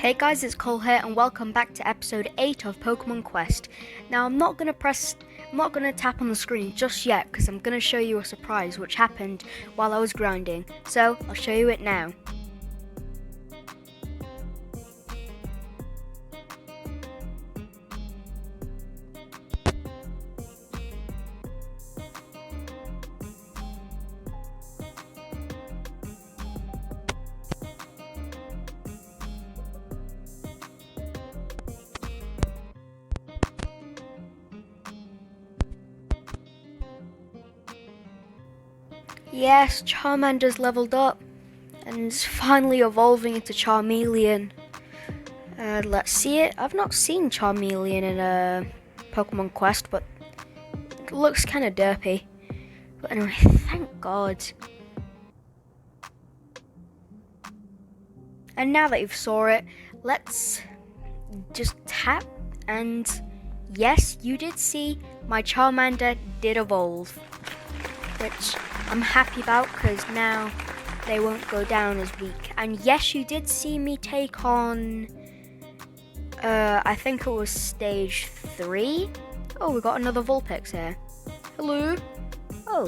Hey guys, it's Cole here and welcome back to episode 8 of Pokemon Quest. Now I'm not going to tap on the screen just yet because I'm going to show you a surprise which happened while I was grinding. So I'll show you it now. Yes, Charmander's leveled up and is finally evolving into Charmeleon. Let's see it. I've not seen Charmeleon in a Pokemon Quest, but it looks kind of derpy. But anyway, thank God. And now that you've saw it, let's just tap, and yes, you did see my Charmander did evolve, which I'm happy about because now they won't go down as weak. And yes, you did see me take on, I think it was stage 3. Oh, we got another Vulpix here. Hello. Oh,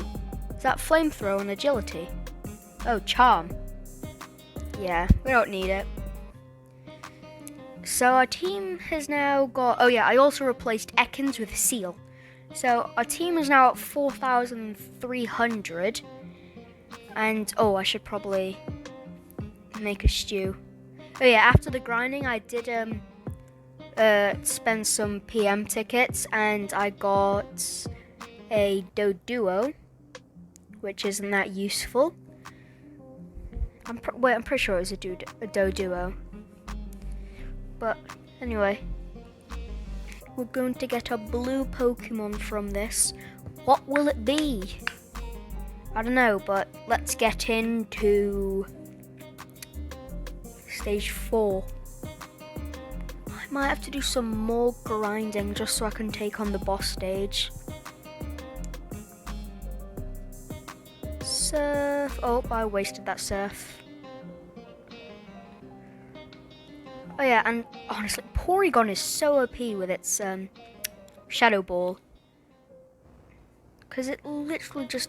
is that Flamethrower and Agility? Oh, Charm. Yeah, we don't need it. So our team has now got, oh yeah, I also replaced Ekans with Seal. So our team is now at 4,300, and oh, I should probably make a stew. Oh yeah, after the grinding, I did spend some PM tickets, and I got a Doduo, which isn't that useful. I'm pretty sure it was a Doduo. But anyway. We're going to get a blue Pokemon from this. What will it be? I don't know, but let's get into stage 4. I might have to do some more grinding just so I can take on the boss stage. Surf. Oh, I wasted that surf. Oh yeah, and honestly, Porygon is so OP with its Shadow Ball. Because it literally just,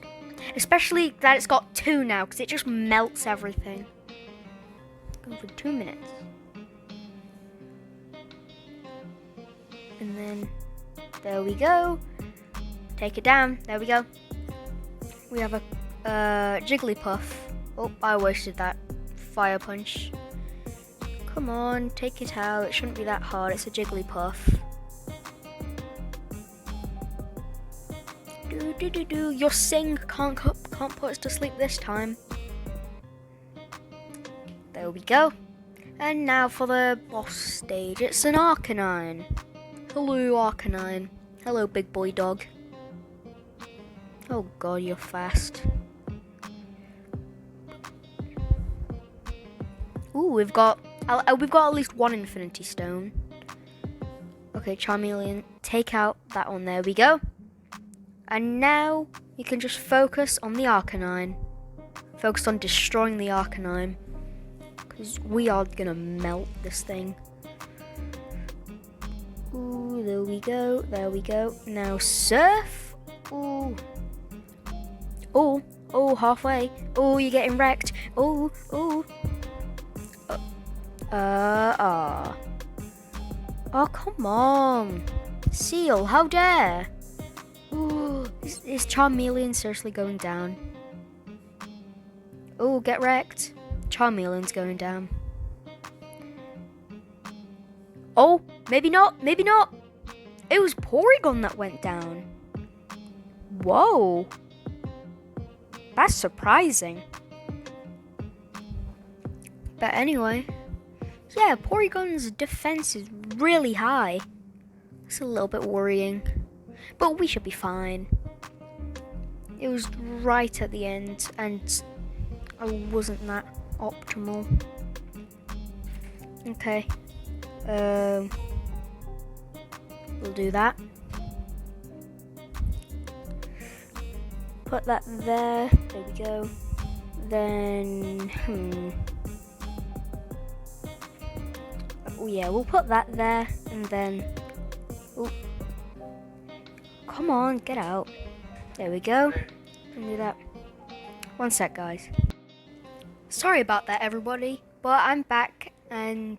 especially that it's got 2 now, because it just melts everything. Going for 2 minutes. And then, there we go. Take it down, there we go. We have a Jigglypuff. Oh, I wasted that Fire Punch. Come on, take it out. It shouldn't be that hard. It's a Jigglypuff. Do. Your Sing can't put us to sleep this time. There we go. And now for the boss stage. It's an Arcanine. Hello, Arcanine. Hello, big boy dog. Oh God, you're fast. Ooh, we've got at least one Infinity Stone. Okay, Charmeleon, take out that one. There we go. And now you can just focus on the Arcanine. Focus on destroying the Arcanine. Because we are gonna melt this thing. Ooh, there we go. There we go. Now Surf. Ooh. Oh, halfway. Oh, you're getting wrecked. Oh. Oh, come on. Seal, how dare? Ooh, is Charmeleon seriously going down? Oh, get wrecked. Charmeleon's going down. Oh, maybe not. It was Porygon that went down. Whoa. That's surprising. But anyway. Yeah, Porygon's defense is really high. It's a little bit worrying. But we should be fine. It was right at the end, and I wasn't that optimal. Okay. We'll do that. Put that there. There we go. Then, Oh yeah, we'll put that there, and then... Oh. Come on, get out. There we go. And do that. One sec, guys. Sorry about that, everybody, but I'm back, and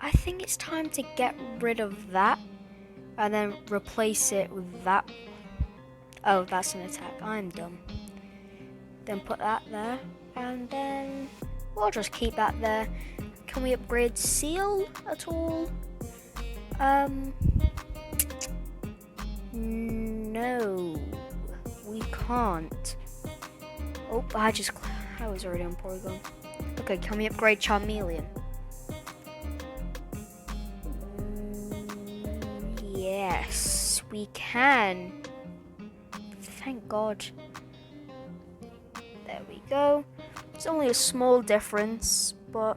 I think it's time to get rid of that, and then replace it with that. Oh, that's an attack. I'm dumb. Then put that there, and then we'll just keep that there. Can we upgrade seal at all? No, we can't. Oh, I was already on Porygon. Okay, can we upgrade Charmeleon? Yes, we can. Thank God. There we go. It's only a small difference, but...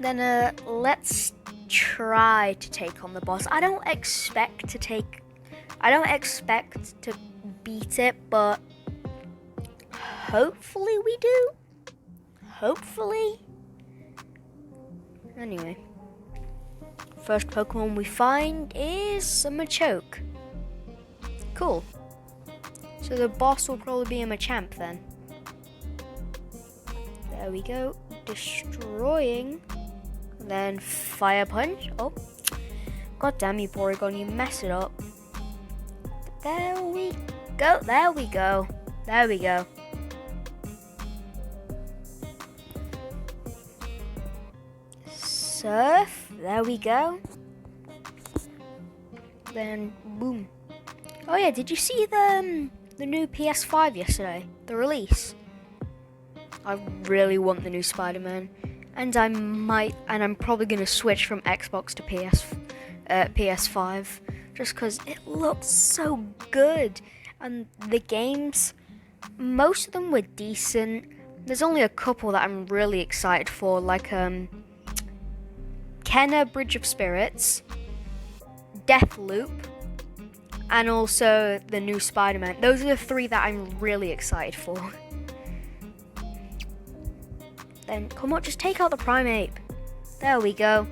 Then let's try to take on the boss. I don't expect to beat it, but hopefully we do. Hopefully. Anyway, first Pokemon we find is a Machoke. Cool. So the boss will probably be a Machamp then. There we go. Destroying. Then Fire Punch. Oh, god damn you, Porygon, you messed it up. But there we go. There we go. There we go. Surf. There we go. Then boom. Oh yeah, did you see the new PS5 yesterday? The release. I really want the new Spider-Man. And I'm probably going to switch from Xbox to PS5 just because it looks so good. And the games, most of them were decent. There's only a couple that I'm really excited for, like Kenna Bridge of Spirits, Deathloop, and also the new Spider-Man. Those are the three that I'm really excited for. Then, come on, just take out the Primeape. There we go.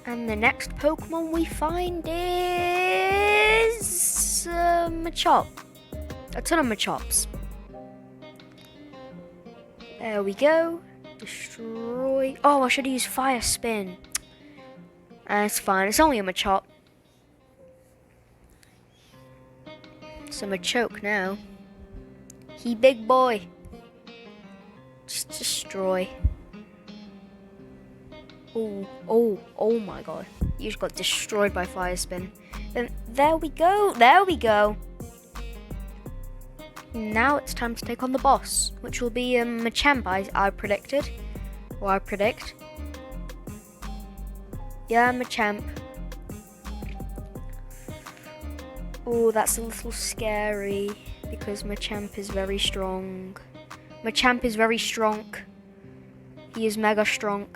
And the next Pokemon we find is... Machop. A ton of Machops. There we go. Destroy... Oh, I should use Fire Spin. It's fine, it's only a Machop. It's a Machoke now. He big boy. Just destroy. Oh my god. You just got destroyed by Fire Spin. Then there we go. There we go. Now it's time to take on the boss, which will be Machamp, I predicted. Or I predict. Yeah, Machamp. Oh, that's a little scary because Machamp is very strong. Machamp is very strong. He is mega strong.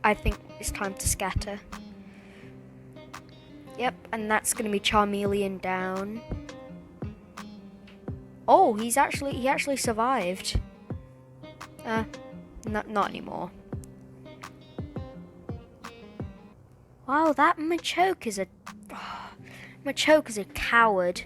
I think it's time to scatter. Yep, and that's gonna be Charmeleon down. Oh, he actually survived. Not anymore. Wow, that Machoke is a coward.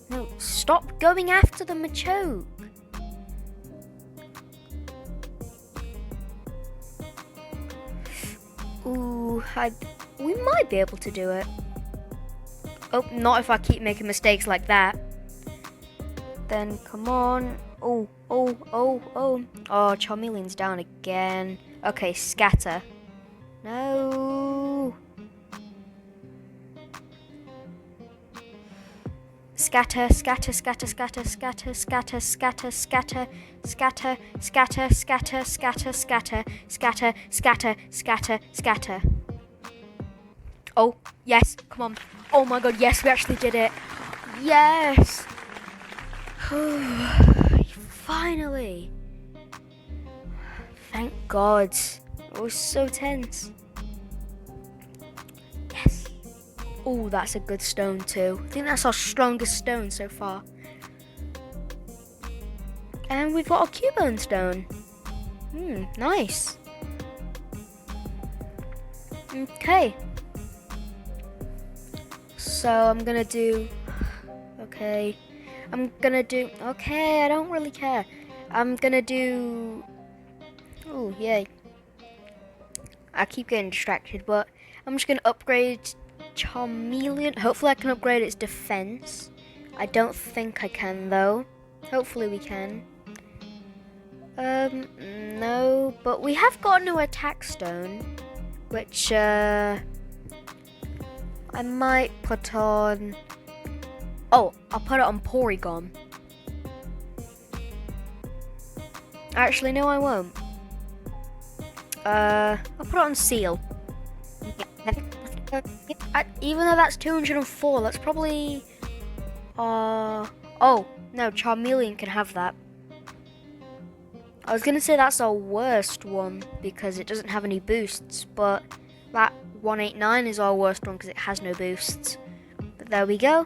No, stop going after the Machoke. Ooh, we might be able to do it. Oh, not if I keep making mistakes like that. Then, come on. Oh, Charmeleon's down again. Okay, scatter. No. Scatter, scatter, scatter, scatter, scatter, scatter, scatter, scatter, scatter, scatter, scatter, scatter, scatter, scatter, scatter, scatter, scatter. Oh, yes, come on. Oh my god, yes, we actually did it. Yes. Finally. Thank God. It was so tense. Oh, that's a good stone too. I think that's our strongest stone so far. And we've got a cubone stone. Nice. Okay. So I'm gonna do... Okay, I don't really care. I'm gonna do... Oh, yay. I keep getting distracted, but I'm just gonna upgrade Charmeleon. Hopefully I can upgrade its defense. I don't think I can, though. Hopefully we can. No, but we have got a new attack stone, which, I might put on... Oh, I'll put it on Porygon. Actually, no, I won't. I'll put it on Seal. Even though that's 204, that's probably... Oh, no, Charmeleon can have that. I was gonna say that's our worst one because it doesn't have any boosts, but that 189 is our worst one because it has no boosts. But there we go.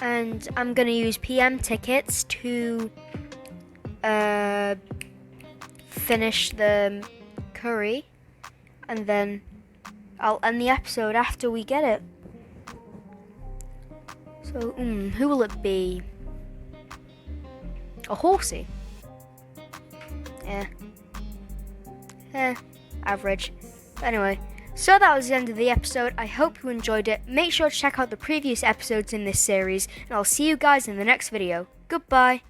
And I'm gonna use PM tickets to finish the curry, and then I'll end the episode after we get it. So, who will it be? A horsey? Average. But anyway, so that was the end of the episode. I hope you enjoyed it. Make sure to check out the previous episodes in this series, and I'll see you guys in the next video. Goodbye.